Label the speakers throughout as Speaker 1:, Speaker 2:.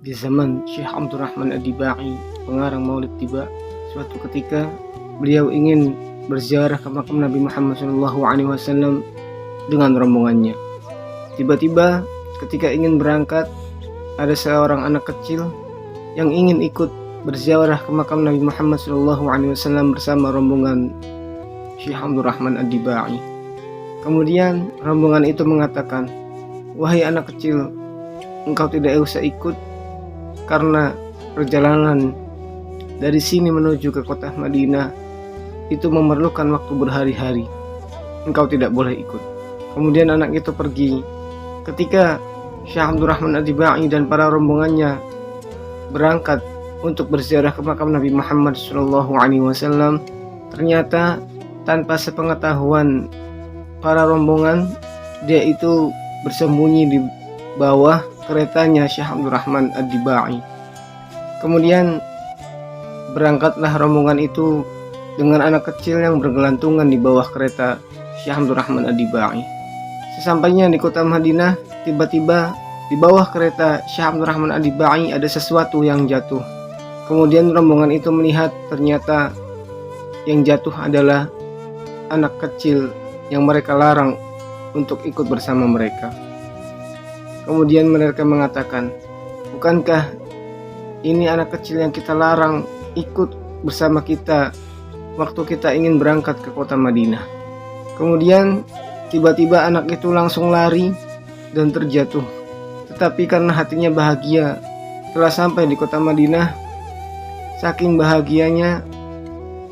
Speaker 1: Di zaman Syekh Abdurrahman Ad-Dibai, pengarang Maulid Tiba, suatu ketika beliau ingin berziarah ke makam Nabi Muhammad SAW dengan rombongannya. Tiba-tiba ketika ingin berangkat, ada seorang anak kecil yang ingin ikut berziarah ke makam Nabi Muhammad SAW bersama rombongan Syekh Abdurrahman Ad-Dibai. Kemudian rombongan itu mengatakan, "Wahai anak kecil, engkau tidak usah ikut karena perjalanan dari sini menuju ke kota Madinah itu memerlukan waktu berhari-hari. Engkau tidak boleh ikut." Kemudian anak itu pergi. Ketika Syekh Abdurrahman Ad-Dibai dan para rombongannya berangkat untuk berziarah ke makam Nabi Muhammad SAW, ternyata tanpa sepengetahuan para rombongan, dia itu bersembunyi di bawah keretanya Syekh Abdurrahman Ad-Dibai. Kemudian berangkatlah rombongan itu dengan anak kecil yang bergelantungan di bawah kereta Syekh Abdurrahman Ad-Dibai. Sesampainya di kota Madinah, tiba-tiba di bawah kereta Syekh Abdurrahman Ad-Dibai ada sesuatu yang jatuh. Kemudian rombongan itu melihat ternyata yang jatuh adalah anak kecil yang mereka larang untuk ikut bersama mereka. Kemudian mereka mengatakan, "Bukankah ini anak kecil yang kita larang ikut bersama kita waktu kita ingin berangkat ke kota Madinah?" Kemudian tiba-tiba anak itu langsung lari dan terjatuh. Tetapi karena hatinya bahagia telah sampai di kota Madinah, saking bahagianya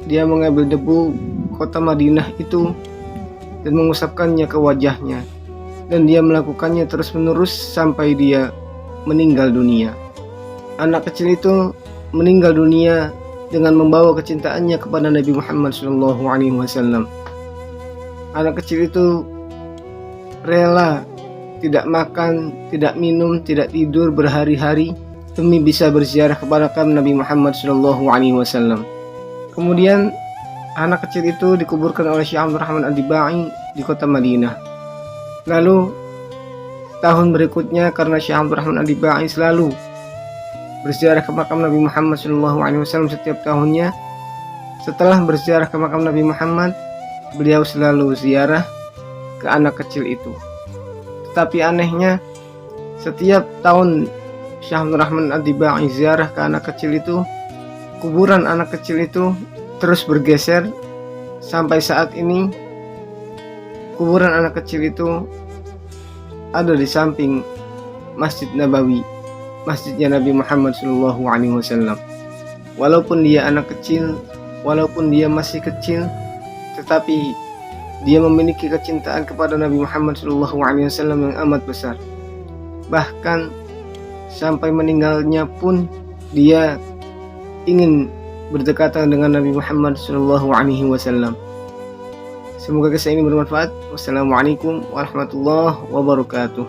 Speaker 1: dia mengambil debu kota Madinah itu dan mengusapkannya ke wajahnya, dan dia melakukannya terus-menerus sampai dia meninggal dunia. Anak kecil itu meninggal dunia dengan membawa kecintaannya kepada Nabi Muhammad SAW. Anak kecil itu rela tidak makan, tidak minum, tidak tidur berhari-hari demi bisa berziarah kepada makam Nabi Muhammad SAW. Kemudian anak kecil itu dikuburkan oleh Syekh Abdurrahman Ad-Dibai di kota Madinah. Lalu tahun berikutnya, karena Syekh Abdurrahman Ad-Dibai selalu berziarah ke makam Nabi Muhammad SAW setiap tahunnya, setelah berziarah ke makam Nabi Muhammad, beliau selalu ziarah ke anak kecil itu. Tetapi anehnya, setiap tahun Syekh Abdurrahman Ad-Dibai ziarah ke anak kecil itu, kuburan anak kecil itu terus bergeser sampai saat ini kuburan anak kecil itu ada di samping Masjid Nabawi, masjidnya Nabi Muhammad SAW. Walaupun dia anak kecil, walaupun dia masih kecil, tetapi dia memiliki kecintaan kepada Nabi Muhammad SAW yang amat besar. Bahkan sampai meninggalnya pun dia ingin berdekatan dengan Nabi Muhammad SAW. Semoga kisah ini bermanfaat. Wassalamualaikum warahmatullahi wabarakatuh.